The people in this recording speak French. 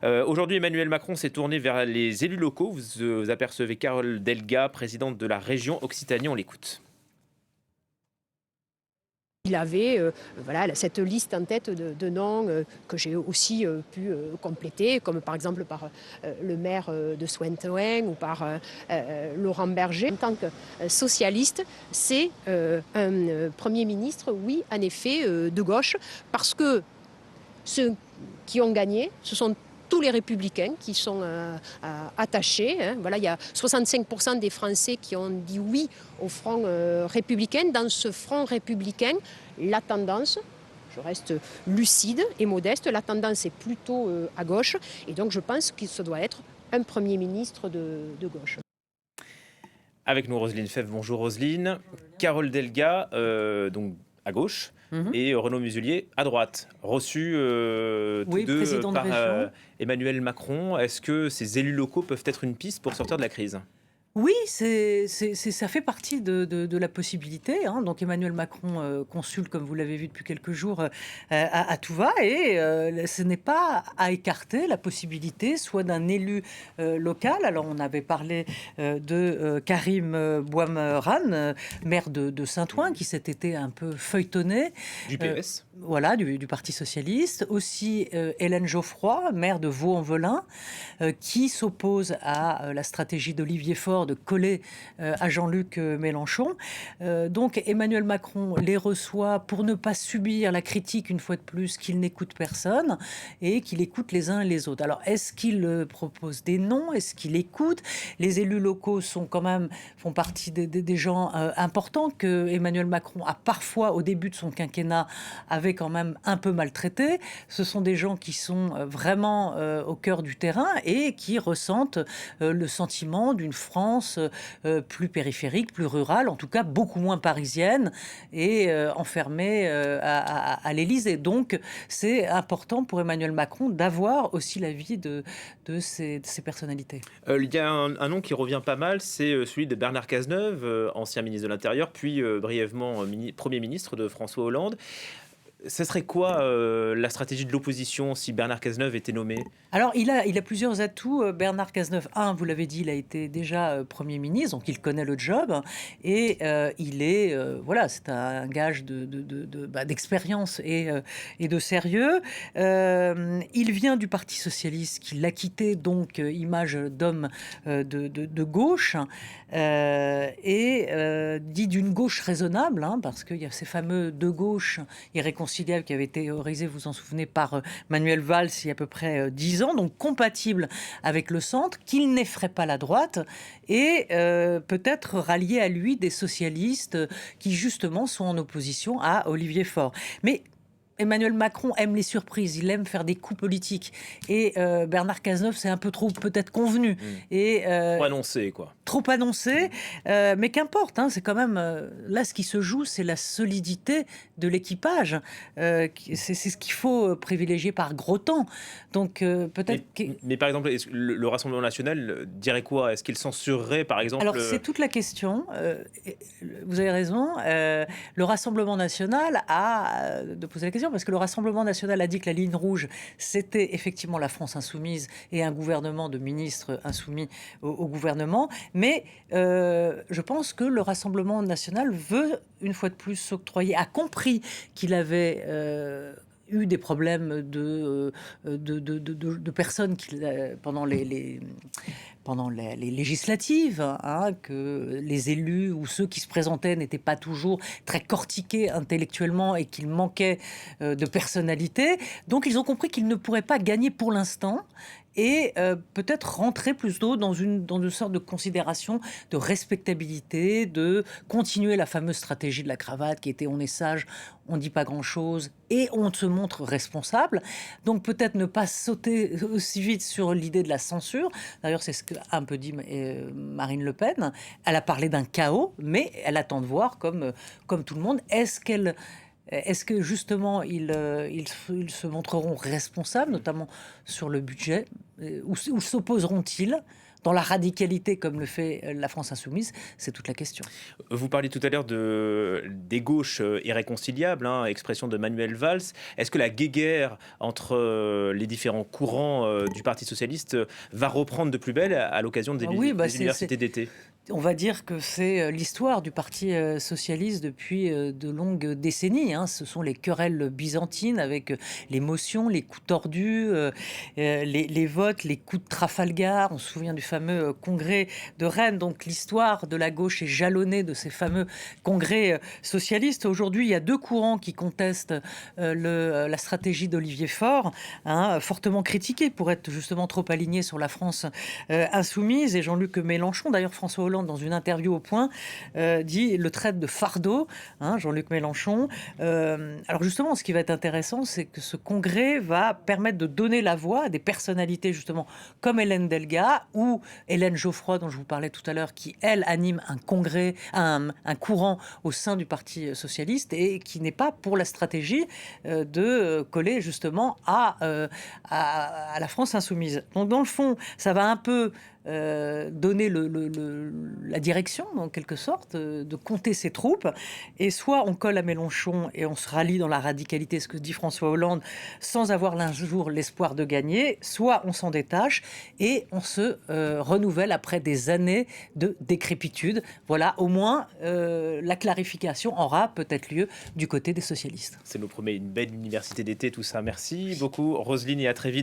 Aujourd'hui, Emmanuel Macron s'est tourné vers les élus locaux. Vous apercevez Carole Delga, présidente de la région Occitanie. On l'écoute. Il avait voilà, cette liste en tête de noms que j'ai aussi pu compléter, comme par exemple par le maire de Sointoin ou par Laurent Berger. En tant que socialiste, c'est un Premier ministre, oui, en effet, de gauche, parce que ceux qui ont gagné, ce sont tous les républicains qui sont attachés. Voilà, il y a 65% des Français qui ont dit oui au front républicain. Dans ce front républicain, la tendance, je reste lucide et modeste, la tendance est plutôt à gauche. Et donc je pense que ce doit être un Premier ministre de gauche. Avec nous, Roselyne Fèvre. Bonjour Roselyne. Carole Delga, donc à gauche, et Renaud Muselier à droite, reçus tous Oui, deux président de par région. Emmanuel Macron. Est-ce que ces élus locaux peuvent être une piste pour sortir de la crise? Oui, ça fait partie de la possibilité, hein. Donc Emmanuel Macron consulte, comme vous l'avez vu depuis quelques jours, à tout va, et ce n'est pas à écarter la possibilité soit d'un élu local. Alors on avait parlé de Karim Bouamran, maire de Saint-Ouen, qui cet été a un peu feuilletonné. Du PS. Voilà, du Parti socialiste. Aussi Hélène Geoffroy, maire de Vaux-en-Velin, qui s'oppose à la stratégie d'Olivier Faure de coller à Jean-Luc Mélenchon. Donc Emmanuel Macron les reçoit pour ne pas subir la critique, une fois de plus, qu'il n'écoute personne et qu'il écoute les uns et les autres. Alors est-ce qu'il propose des noms? Est-ce qu'il écoute? Les élus locaux font partie des gens importants que Emmanuel Macron a parfois, au début de son quinquennat, avait quand même un peu maltraité. Ce sont des gens qui sont vraiment au cœur du terrain et qui ressentent le sentiment d'une France plus périphérique, plus rurale, en tout cas beaucoup moins parisienne et enfermée à l'Élysée. Donc c'est important pour Emmanuel Macron d'avoir aussi l'avis de ces personnalités. Il y a un nom qui revient pas mal, c'est celui de Bernard Cazeneuve, ancien ministre de l'Intérieur, puis brièvement Premier ministre de François Hollande. Ce serait quoi la stratégie de l'opposition si Bernard Cazeneuve était nommé? Alors, il a plusieurs atouts. Bernard Cazeneuve, vous l'avez dit, il a été déjà Premier ministre, donc il connaît le job. Et il est, voilà, c'est un gage d'expérience et de sérieux. Il vient du Parti socialiste, qui l'a quitté, donc image d'homme de gauche. Et dit d'une gauche raisonnable, hein, parce qu'il y a ces fameux de gauche irréconciliables qui avait été théorisé, vous vous en souvenez, par Manuel Valls il y a à peu près 10 ans, donc compatible avec le centre, qu'il n'effraie pas la droite, et peut-être rallier à lui des socialistes qui justement sont en opposition à Olivier Faure. Mais Emmanuel Macron aime les surprises, il aime faire des coups politiques. Et Bernard Cazeneuve, c'est un peu trop peut-être convenu. Et, Trop annoncé, quoi. Trop annoncé, mais qu'importe, hein, c'est quand même... là, ce qui se joue, c'est la solidité de l'équipage. C'est ce qu'il faut privilégier par gros temps. Donc peut-être... Mais par exemple, le Rassemblement national dirait quoi? Est-ce qu'il censurerait, par exemple... Alors, c'est toute la question. Vous avez raison. Le Rassemblement national a de poser la question, parce que le Rassemblement national a dit que la ligne rouge, c'était effectivement la France insoumise et un gouvernement de ministres insoumis au gouvernement. Mais je pense que le Rassemblement national veut, une fois de plus, s'octroyer, a compris qu'il avait... eu des problèmes de personnes qui, pendant les législatives, hein, que les élus ou ceux qui se présentaient n'étaient pas toujours très cortiqués intellectuellement et qu'il manquait de personnalité. Donc ils ont compris qu'ils ne pourraient pas gagner pour l'instant et peut-être rentrer plutôt dans une sorte de considération de respectabilité, de continuer la fameuse stratégie de la cravate qui était: on est sage, on ne dit pas grand-chose et on se montre responsable. Donc peut-être ne pas sauter aussi vite sur l'idée de la censure. D'ailleurs, c'est ce qu'a un peu dit Marine Le Pen. Elle a parlé d'un chaos, mais elle attend de voir, comme tout le monde, est-ce que justement ils se montreront responsables, notamment sur le budget? Où s'opposeront-ils dans la radicalité comme le fait la France insoumise? C'est toute la question. Vous parliez tout à l'heure des gauches irréconciliables, hein, expression de Manuel Valls. Est-ce que la guéguerre entre les différents courants du Parti socialiste va reprendre de plus belle à l'occasion des, Oui, des universités d'été? on va dire que c'est l'histoire du Parti socialiste depuis de longues décennies, hein. Ce sont les querelles byzantines avec les motions, les coups tordus, les votes, les coups de Trafalgar. On se souvient du fameux congrès de Rennes. Donc l'histoire de la gauche est jalonnée de ces fameux congrès socialistes. Aujourd'hui, il y a deux courants qui contestent la stratégie d'Olivier Faure, hein, fortement critiquée pour être justement trop alignée sur la France insoumise. Et Jean-Luc Mélenchon, d'ailleurs François Hollande, dans une interview au Point, le traite de fardeau, hein, Jean-Luc Mélenchon. Alors justement, ce qui va être intéressant, c'est que ce congrès va permettre de donner la voix à des personnalités justement comme Hélène Delga ou Hélène Geoffroy, dont je vous parlais tout à l'heure, qui, elle, anime un congrès, un courant au sein du Parti socialiste et qui n'est pas pour la stratégie de coller justement à la France insoumise. Donc dans le fond, ça va un peu donner la direction, en quelque sorte, de compter ses troupes. Et soit on colle à Mélenchon et on se rallie dans la radicalité, ce que dit François Hollande, sans avoir l'un jour l'espoir de gagner, soit on s'en détache et on se renouvelle après des années de décrépitude. Voilà, au moins, la clarification aura peut-être lieu du côté des socialistes. Ça nous promet une belle université d'été, tout ça. Merci beaucoup, Roselyne, et à très vite.